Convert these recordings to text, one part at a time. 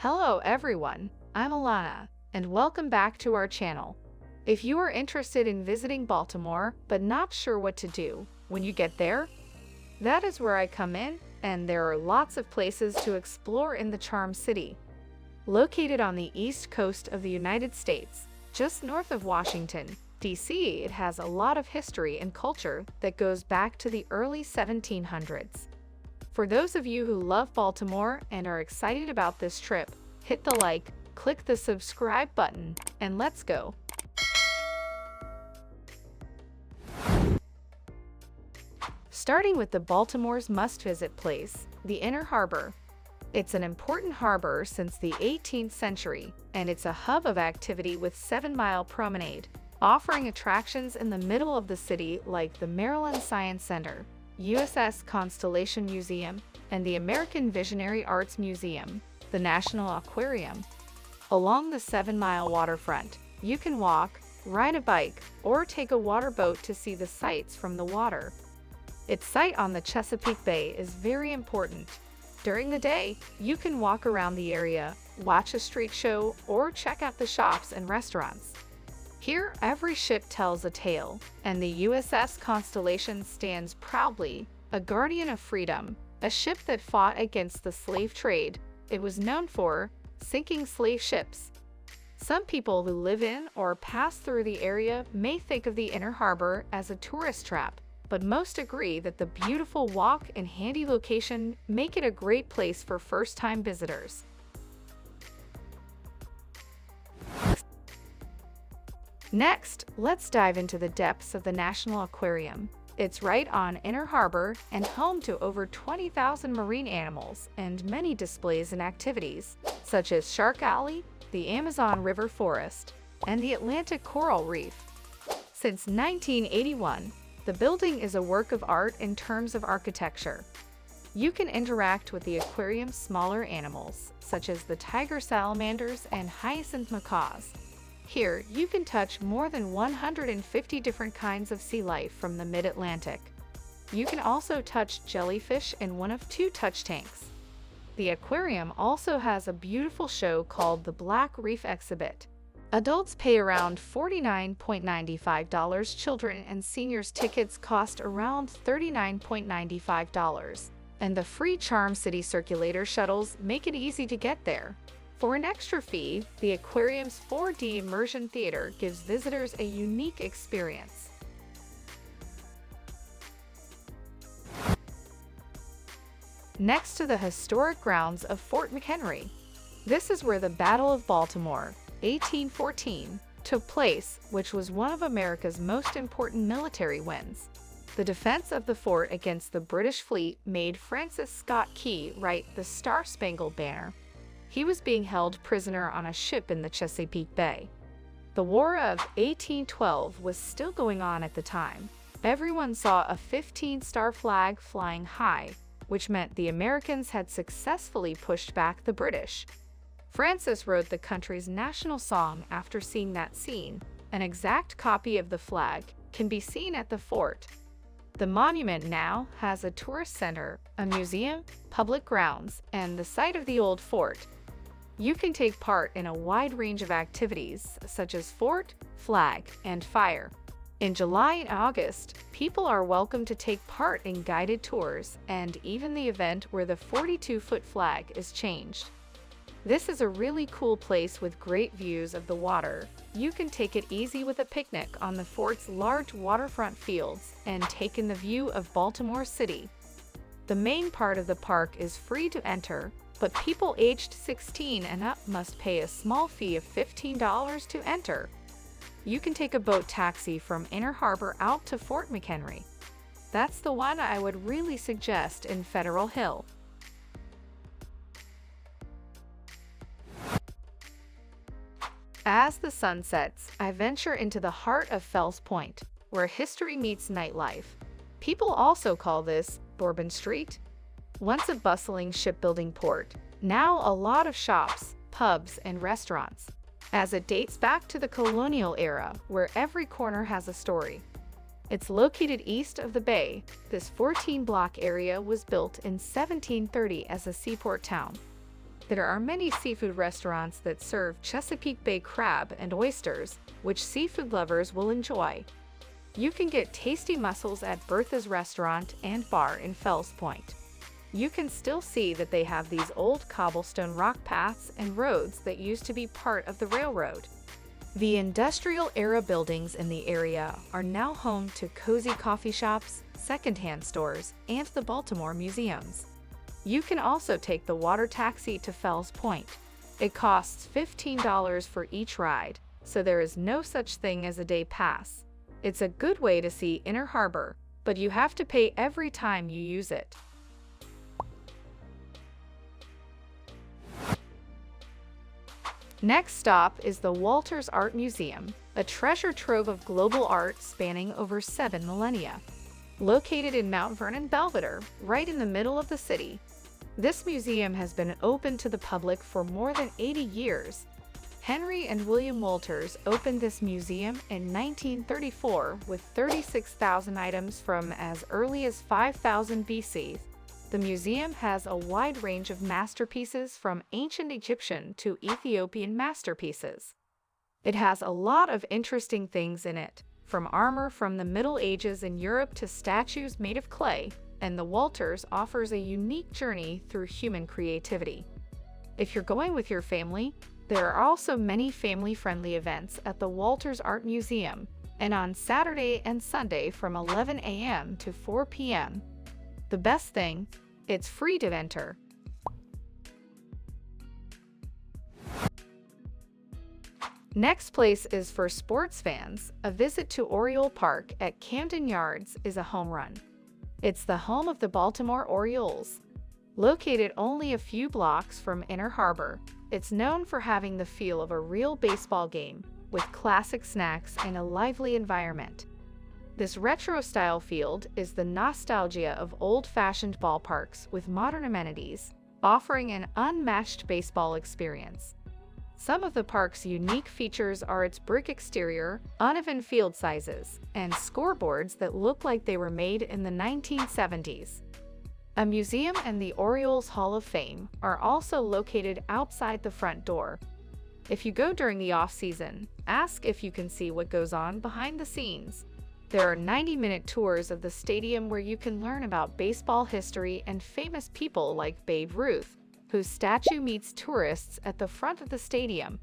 Hello everyone, I'm Alana, and welcome back to our channel. If you are interested in visiting Baltimore but not sure what to do when you get there, that is where I come in, and there are lots of places to explore in the charm city. Located on the east coast of the United States, just north of Washington, D.C., it has a lot of history and culture that goes back to the early 1700s. For those of you who love Baltimore and are excited about this trip, hit the like, click the subscribe button, and let's go! Starting with the Baltimore's must-visit place, the Inner Harbor. It's an important harbor since the 18th century, and it's a hub of activity with 7 Mile Promenade, offering attractions in the middle of the city like the Maryland Science Center, USS Constellation Museum, and the American Visionary Arts Museum, the National Aquarium. Along the 7 Mile waterfront, you can walk, ride a bike, or take a water boat to see the sights from the water. Its site on the Chesapeake Bay is very important. During the day, you can walk around the area, watch a street show, or check out the shops and restaurants. Here, every ship tells a tale, and the USS Constellation stands proudly, a guardian of freedom, a ship that fought against the slave trade. It was known for sinking slave ships. Some people who live in or pass through the area may think of the Inner Harbor as a tourist trap, but most agree that the beautiful walk and handy location make it a great place for first-time visitors. Next, let's dive into the depths of the National Aquarium. It's right on Inner Harbor and home to over 20,000 marine animals and many displays and activities, such as Shark Alley, the Amazon River Forest, and the Atlantic Coral Reef. Since 1981, the building is a work of art in terms of architecture. You can interact with the aquarium's smaller animals, such as the tiger salamanders and hyacinth macaws. Here, you can touch more than 150 different kinds of sea life from the mid-Atlantic. You can also touch jellyfish in one of 2 touch tanks. The aquarium also has a beautiful show called the Black Reef Exhibit. Adults pay around $49.95. Children and seniors tickets cost around $39.95. And the free Charm City Circulator shuttles make it easy to get there. For an extra fee, the aquarium's 4D immersion theater gives visitors a unique experience. Next to the historic grounds of Fort McHenry. This is where the Battle of Baltimore, 1814, took place, which was one of America's most important military wins. The defense of the fort against the British fleet made Francis Scott Key write the Star-Spangled Banner. He was being held prisoner on a ship in the Chesapeake Bay. The War of 1812 was still going on at the time. Everyone saw a 15-star flag flying high, which meant the Americans had successfully pushed back the British. Francis wrote the country's national song after seeing that scene. An exact copy of the flag can be seen at the fort. The monument now has a tourist center, a museum, public grounds, and the site of the old fort. You can take part in a wide range of activities such as fort, flag, and fire. In July and August, people are welcome to take part in guided tours and even the event where the 42-foot flag is changed. This is a really cool place with great views of the water. You can take it easy with a picnic on the fort's large waterfront fields and take in the view of Baltimore City. The main part of the park is free to enter, but people aged 16 and up must pay a small fee of $15 to enter. You can take a boat taxi from Inner Harbor out to Fort McHenry. That's the one I would really suggest in Federal Hill. As the sun sets, I venture into the heart of Fells Point, where history meets nightlife. People also call this Bourbon Street. Once a bustling shipbuilding port, now a lot of shops, pubs, and restaurants, as it dates back to the colonial era where every corner has a story. It's located east of the bay. This 14-block area was built in 1730 as a seaport town. There are many seafood restaurants that serve Chesapeake Bay crab and oysters, which seafood lovers will enjoy. You can get tasty mussels at Bertha's Restaurant and Bar in Fells Point. You can still see that they have these old cobblestone rock paths and roads that used to be part of the railroad. The industrial-era buildings in the area are now home to cozy coffee shops, secondhand stores, and the Baltimore museums. You can also take the water taxi to Fells Point. It costs $15 for each ride, so there is no such thing as a day pass. It's a good way to see Inner Harbor, but you have to pay every time you use it. Next stop is the Walters Art Museum, a treasure trove of global art spanning over 7 millennia. Located in Mount Vernon, Belvedere, right in the middle of the city, this museum has been open to the public for more than 80 years. Henry and William Walters opened this museum in 1934 with 36,000 items from as early as 5000 BC. The museum has a wide range of masterpieces from ancient Egyptian to Ethiopian masterpieces. It has a lot of interesting things in it, from armor from the Middle Ages in Europe to statues made of clay, and the Walters offers a unique journey through human creativity. If you're going with your family, there are also many family-friendly events at the Walters Art Museum, and on Saturday and Sunday from 11 a.m. to 4 p.m. The best thing, it's free to enter. Next place is for sports fans. A visit to Oriole Park at Camden Yards is a home run. It's the home of the Baltimore Orioles. Located only a few blocks from Inner Harbor, it's known for having the feel of a real baseball game, with classic snacks and a lively environment. This retro-style field is the nostalgia of old-fashioned ballparks with modern amenities, offering an unmatched baseball experience. Some of the park's unique features are its brick exterior, uneven field sizes, and scoreboards that look like they were made in the 1970s. A museum and the Orioles Hall of Fame are also located outside the front door. If you go during the off-season, ask if you can see what goes on behind the scenes. There are 90-minute tours of the stadium where you can learn about baseball history and famous people like Babe Ruth, whose statue meets tourists at the front of the stadium.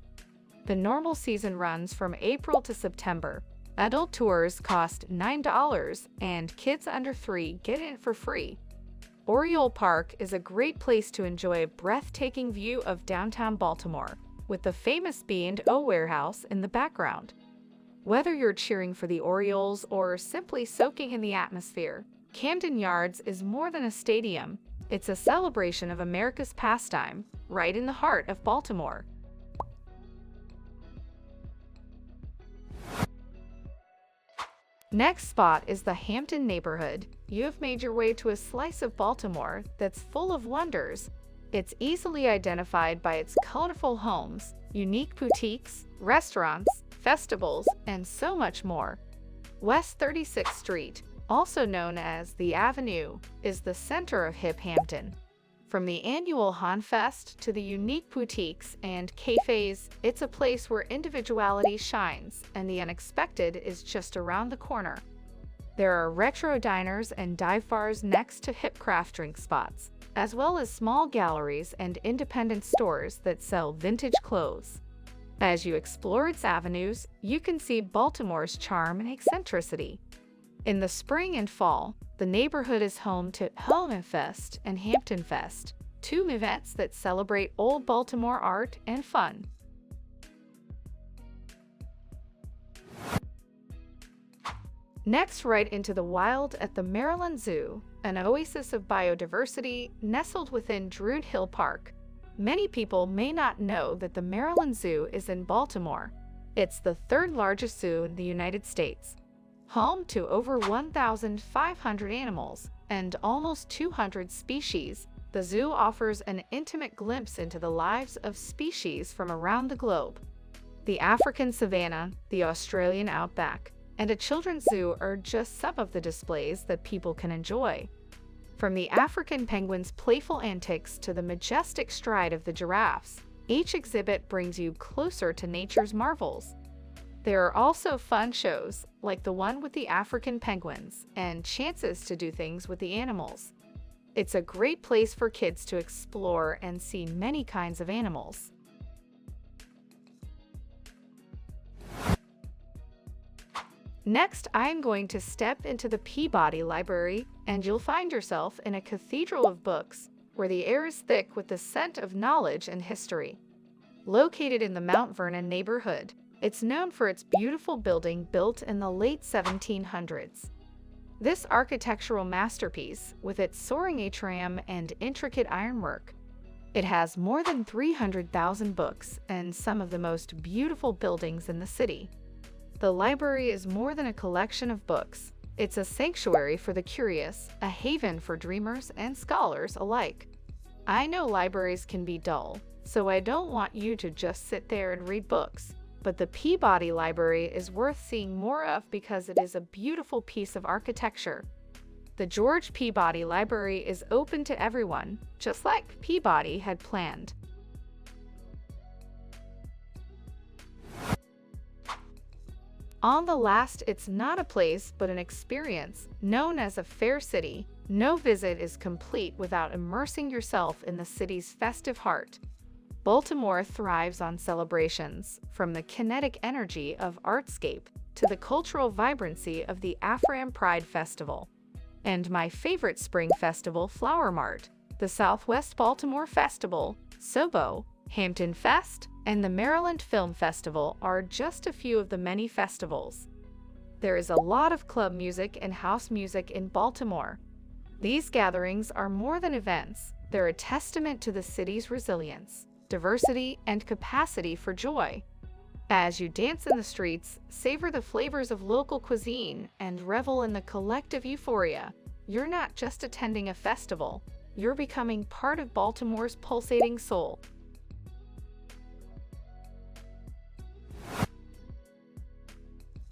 The normal season runs from April to September. Adult tours cost $9, and kids under 3 get in for free. Oriole Park is a great place to enjoy a breathtaking view of downtown Baltimore, with the famous B&O warehouse in the background. Whether you're cheering for the Orioles or simply soaking in the atmosphere, Camden Yards is more than a stadium. It's a celebration of America's pastime, right in the heart of Baltimore. Next spot is the Hampden neighborhood. You have made your way to a slice of Baltimore that's full of wonders. It's easily identified by its colorful homes, unique boutiques, restaurants, festivals, and so much more. West 36th Street, also known as the Avenue, is the center of hip Hampden. From the annual Hanfest to the unique boutiques and cafes, it's a place where individuality shines and the unexpected is just around the corner. There are retro diners and dive bars next to hip craft drink spots, as well as small galleries and independent stores that sell vintage clothes. As you explore its avenues, you can see Baltimore's charm and eccentricity. In the spring and fall, the neighborhood is home to Homerun Fest and Hampden Fest, 2 events that celebrate old Baltimore art and fun. Next, right into the wild at the Maryland Zoo, an oasis of biodiversity nestled within Druid Hill Park. Many people may not know that the Maryland Zoo is in Baltimore. It's the 3rd largest zoo in the United States. Home to over 1,500 animals and almost 200 species, the zoo offers an intimate glimpse into the lives of species from around the globe. The African savanna, the Australian outback, and a children's zoo are just some of the displays that people can enjoy. From the African penguin's playful antics to the majestic stride of the giraffes, each exhibit brings you closer to nature's marvels. There are also fun shows, like the one with the African penguins, and chances to do things with the animals. It's a great place for kids to explore and see many kinds of animals. Next, I am going to step into the Peabody Library, and you'll find yourself in a cathedral of books where the air is thick with the scent of knowledge and history. Located in the Mount Vernon neighborhood, it's known for its beautiful building built in the late 1700s. This architectural masterpiece, with its soaring atrium and intricate ironwork, it has more than 300,000 books and some of the most beautiful buildings in the city. The library is more than a collection of books. It's a sanctuary for the curious, a haven for dreamers and scholars alike. I know libraries can be dull, so I don't want you to just sit there and read books. But the Peabody Library is worth seeing more of because it is a beautiful piece of architecture. The George Peabody Library is open to everyone, just like Peabody had planned. On the last, it's not a place but an experience, known as a fair city. No visit is complete without immersing yourself in the city's festive heart. Baltimore thrives on celebrations, from the kinetic energy of Artscape to the cultural vibrancy of the Aquarium Pride Festival. And my favorite spring festival, Flower Mart, the Southwest Baltimore Festival, SoBo, Hampden Fest, and the Maryland Film Festival are just a few of the many festivals. There is a lot of club music and house music in Baltimore. These gatherings are more than events, they're a testament to the city's resilience, diversity, and capacity for joy. As you dance in the streets, savor the flavors of local cuisine, and revel in the collective euphoria, you're not just attending a festival, you're becoming part of Baltimore's pulsating soul.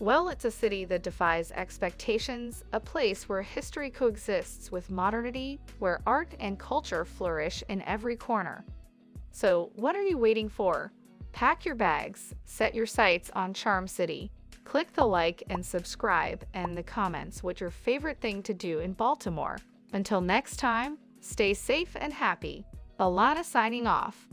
Well, it's a city that defies expectations, a place where history coexists with modernity, where art and culture flourish in every corner. So, what are you waiting for? Pack your bags, set your sights on Charm City. Click the like and subscribe, and in the comments what's your favorite thing to do in Baltimore. Until next time, stay safe and happy. Alana signing off.